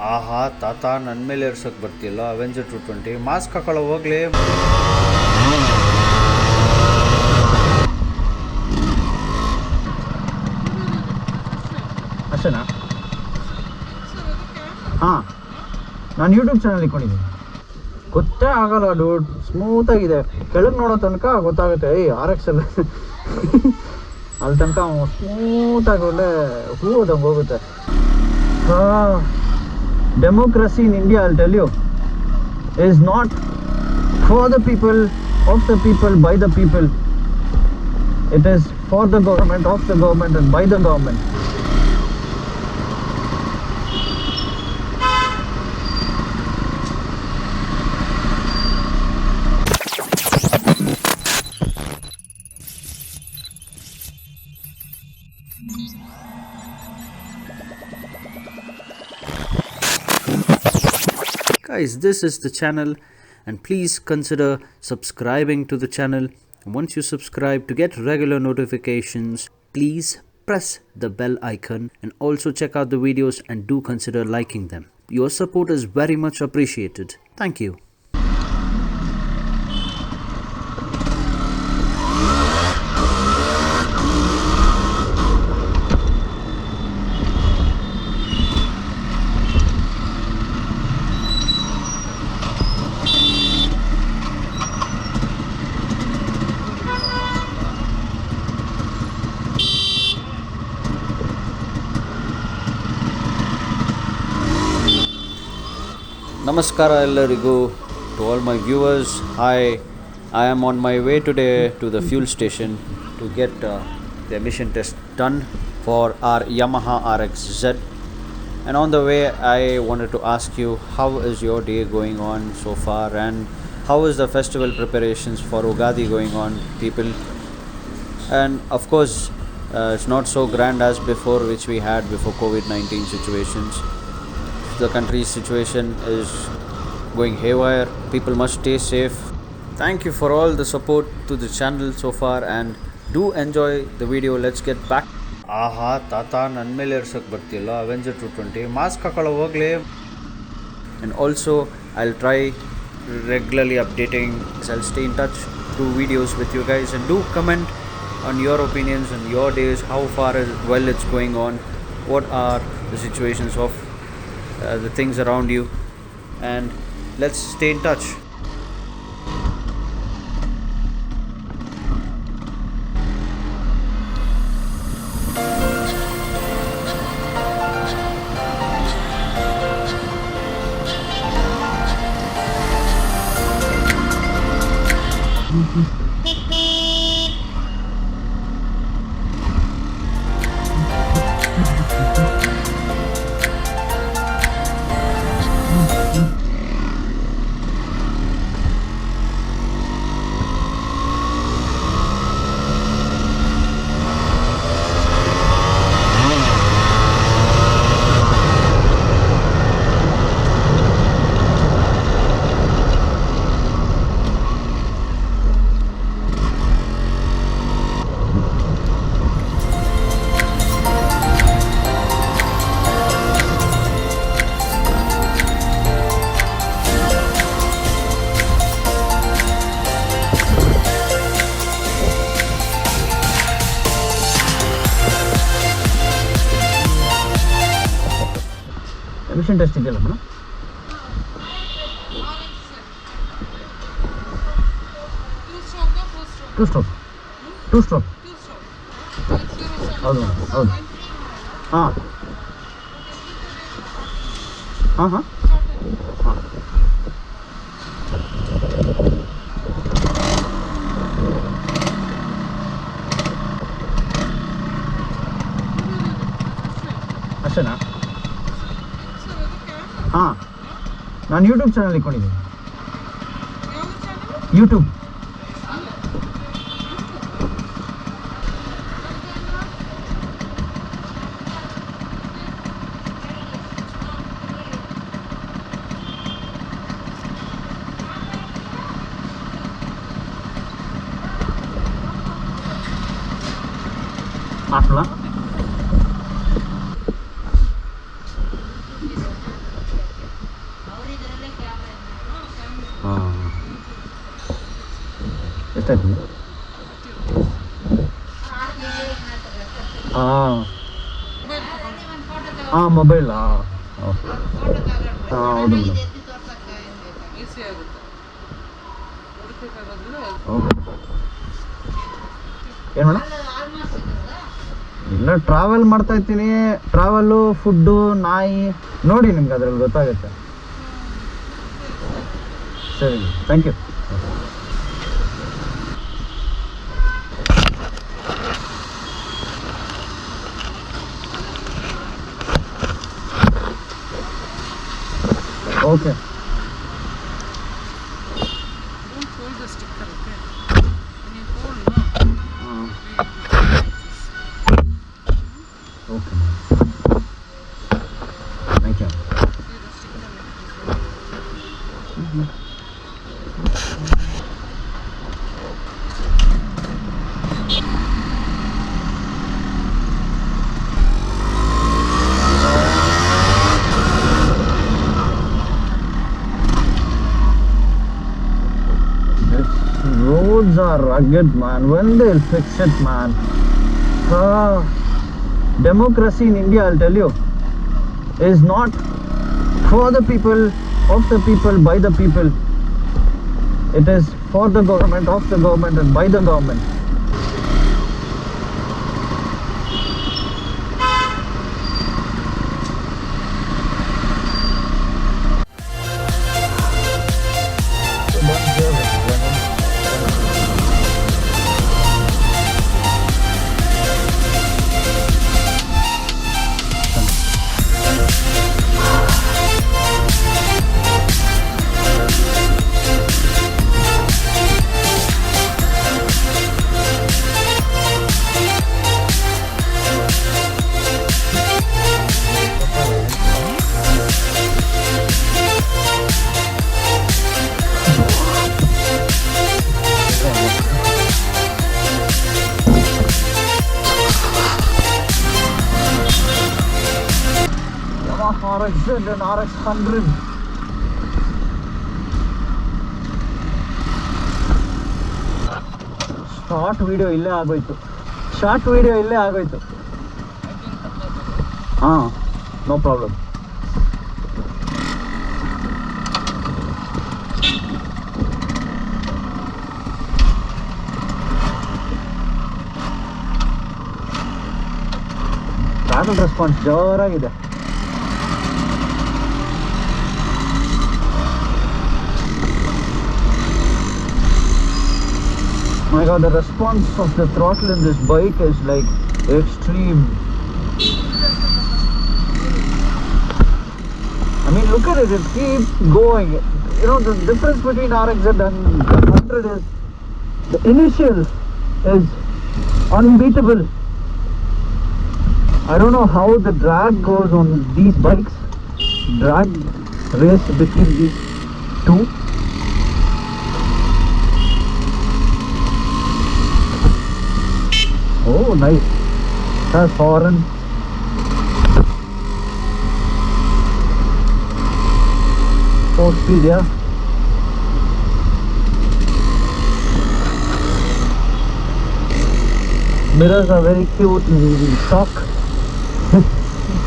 ಆಹಾ ತಾತ ನನ್ನ ಮೇಲೆ ಏರ್ಸೋಕೆ ಬರ್ತಿಲ್ಲ ಅವೆಂಜರ್ 220 ಮಾಸ್ಕ್ ಹಾಕೊಳ್ಳೋ ಹೋಗ್ಲಿ. ಅಷ್ಟೇನಾ? ಹಾಂ, ನಾನು ಯೂಟ್ಯೂಬ್ ಚಾನಲ್ ಇಟ್ಕೊಂಡಿದ್ದೀನಿ. ಗೊತ್ತೇ ಆಗಲ್ಲ ಡೂಡ್, ಸ್ಮೂತಾಗಿದೆ. ಕೆಳಗೆ ನೋಡೋ ತನಕ ಗೊತ್ತಾಗುತ್ತೆ RX ಅಲ್ಲಿ ಅಲ್ಲಿ ತನಕ ಸ್ಮೂತಾಗಿ ಒಳ್ಳೆ ಹೂವದಂಗೆ ಹೋಗುತ್ತೆ. Democracy in India, I'll tell you, is not for the people, of the people, by the people. It is for the government, of the government, and by the government. Guys, this is the channel and please consider subscribing to the channel. Once you subscribe, to get regular notifications, please press the bell icon and also check out the videos and do consider liking them. Your support is very much appreciated. Thank you. Namaskara ellarigu, to all my viewers. I am on my way today to the fuel station to get the emission test done for our Yamaha RX-Z. And on the way I wanted to ask you, how is your day going on so far, and how is the festival preparations for Ugadi going on, people? And of course it's not so grand as before, which we had before COVID-19 situations. The country's situation is going haywire. People must stay safe. Thank you for all the support to the channel so far and do enjoy the video. Let's get back. ಆಹಾ ತಾತ ನನ್ನ ಮೇಲೆ ಏರ್ಸೋಕೆ ಬರ್ತಿಲ್ಲ Avenger 220 mask ಹಾಕೊಳ್ಳೋ ಹೋಗ್ಲಿ. And also I'll try regularly updating. I'll stay in touch, do videos with you guys, and do comment on your opinions and your days, how far well it's going on, what are the situations of the things around you, and let's stay in touch. Emission test ಇದೆಯಲ್ಲ madam? Two stroke ಹೌದು madam, ಹೌದು. ಹಾಂ ಹಾಂ ಹಾಂ ಹಾಂ. ಅಷ್ಟೇನಾ? ಹಾಂ, ನಾನು ಯೂಟ್ಯೂಬ್ ಚಾನಲ್ ಇಟ್ಕೊಂಡಿದ್ದೀನಿ. ಯೂಟ್ಯೂಬ್ ಹಾಕ್ಲಾ? ಎಷ್ಟಾಯ್ತು? ಹಾಂ ಹಾಂ ಮೊಬೈಲ್ ಹಾಂ ಹೌದು ಮೇಡಮ್. ಓಕೆ ಏನು ಮೇಡಮ್? ಇಲ್ಲ ಟ್ರಾವೆಲ್ ಮಾಡ್ತಾ ಇರ್ತೀನಿ. ಟ್ರಾವೆಲ್ಲು, ಫುಡ್ಡು, ನಾಯಿ ನೋಡಿ ನಿಮ್ಗೆ ಅದ್ರಲ್ಲಿ ಗೊತ್ತಾಗುತ್ತೆ. ಸರಿ, thank you. Okay Don't fold the sticker, okay? When you fold, no? Okay thank you. See the sticker. Roads are rugged, man. When they'll fix it, man? Democracy in India, I'll tell you, is not for the people, of the people, by the people. It is for the government, of the government, and by the government. RX and RX 100. Short video ಇಲ್ಲೇ ಆಗೋಯ್ತು. ಹಾಂ, no problem. Travel response ಜೋರಾಗಿದೆ. My God, the response of the throttle in this bike is like extreme. I mean, look at it, it keeps going. You know, the difference between RXZ and the 100 is the initial is unbeatable. I don't know how the drag goes on these bikes. Drag race between these two. Oh, nice. That's foreign. Four speed, yeah. Mirrors are very cute and stock.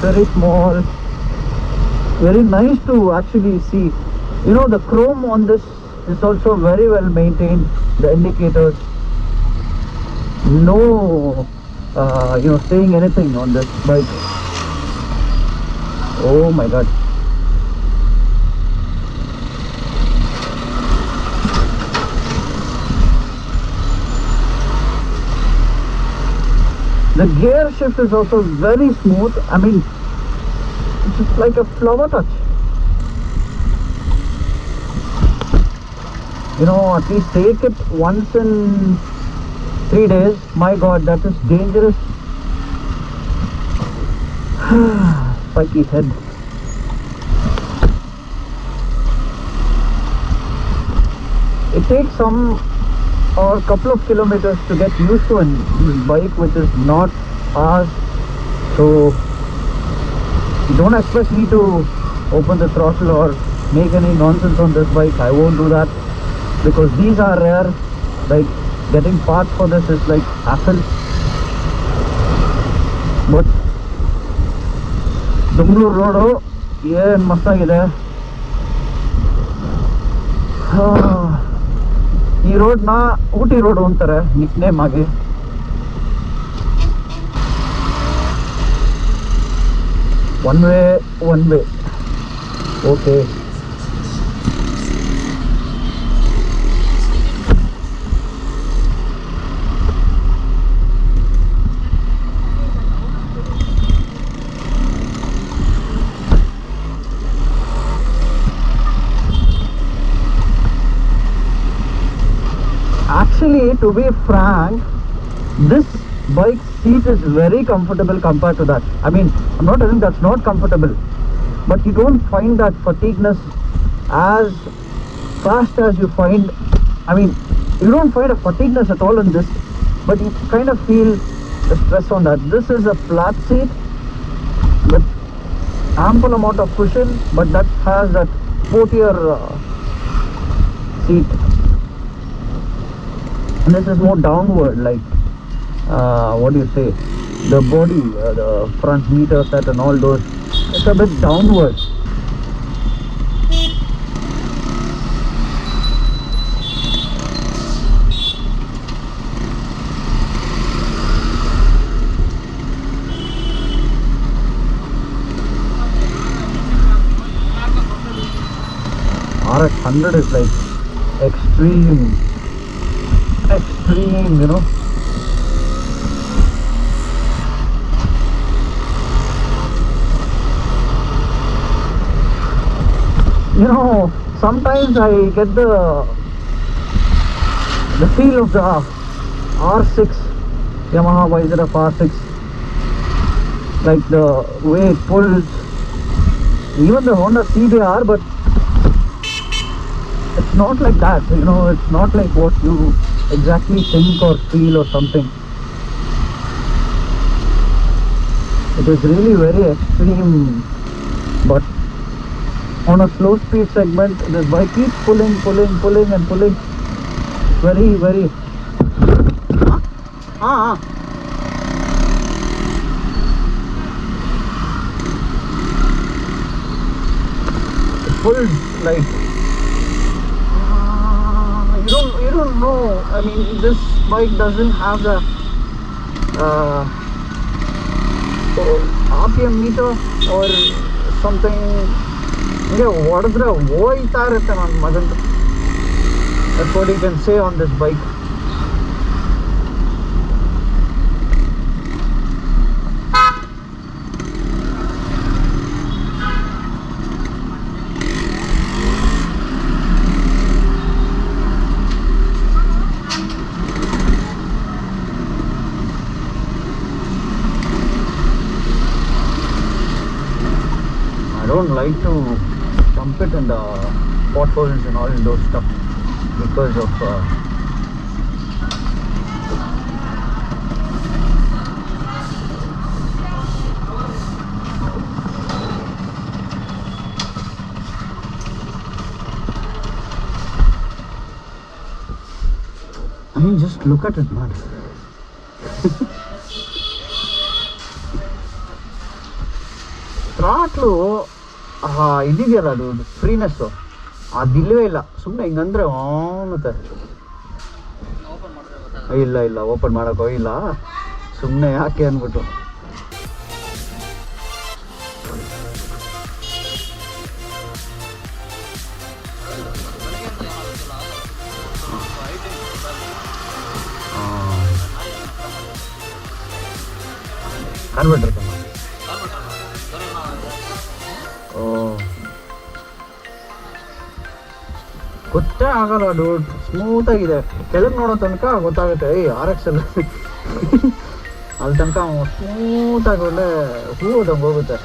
Very small. Very nice to actually see. You know, the chrome on this is also very well maintained. The indicators. No saying anything on this bike. Oh my God. The gear shift is also very smooth. I mean, it's just like a flower touch. You know, at least take it once in 3 days. My God, that is dangerous. Spiky head. It takes some or a couple of kilometers to get used to a bike which is not ours. So don't expect me to open the throttle or make any nonsense on this bike. I won't do that because these are rare. Like getting parts for this is like hassle. But Bangalore road ಏನು ಮಸ್ತಾಗಿದೆ. ಈ ರೋಡ್ನ Ooty road ಅಂತಾರೆ Nick name ಆಗಿ. One way okay. Actually, to be frank, this bike seat is very comfortable compared to that. I mean, I'm not saying that's not comfortable, but you don't find that fatigueness as fast as you find. I mean, you don't find a fatigueness at all in this, but you kind of feel the stress on that. This is a flat seat with ample amount of cushion, but that has that sportier seat. And this is more downward, like what do you say, the body, the front meter set and all those, it's a bit downward. RX 100 is like extreme, you know. You know, sometimes I get the feel of the R6, Yamaha YZF R6, like the way it pulls, even the Honda CBR, but it's not like that, you know. It's not like what you exactly think or feel or something. It is really very extreme, but on a slow speed segment this bike keeps pulling and pulling. Very it pulls like you don't know. I mean, this bike doesn't have the RPM meter or something. Yeah, ಹೊಡೆದ್ರೆ ಹೋಯ್ತಾ ಇರುತ್ತೆ ನನ್ನ ಮಗಂದು. That's what you can say on this bike. I don't like to dump it in the potholes and all those stuff because of I mean, just look at it, man. ಥ್ರಾಟ್ಲು ಇದೆಯಲ್ಲ ಅದು ಫ್ರೀನೆಸ್ಸು ಅದಿಲ್ಲವೇ ಇಲ್ಲ. ಸುಮ್ಮನೆ ಹಿಂಗಂದ್ರೆ ಮತ್ತೆ ಇಲ್ಲ ಓಪನ್ ಮಾಡೋಕೆ ಹೋಗಿಲ್ಲ, ಸುಮ್ಮನೆ ಯಾಕೆ ಅಂದ್ಬಿಟ್ಟು. ಕಾರ್ಬೋರೇಟರ್ ಗೊತ್ತೇ ಆಗಲ್ಲ ಡೂಡ್, ಸ್ಮೂತ್ ಆಗಿದೆ. ಕೆಳಗೆ ನೋಡೋ ತನಕ ಗೊತ್ತಾಗುತ್ತೆ RX ಅಲ್ಲಿ ಅಲ್ಲಿ ತನಕ ಸ್ಮೂತ್ ಆಗಿ ಒಳ್ಳೆ ಹೂದಂಗೆ ಹೋಗುತ್ತೆ.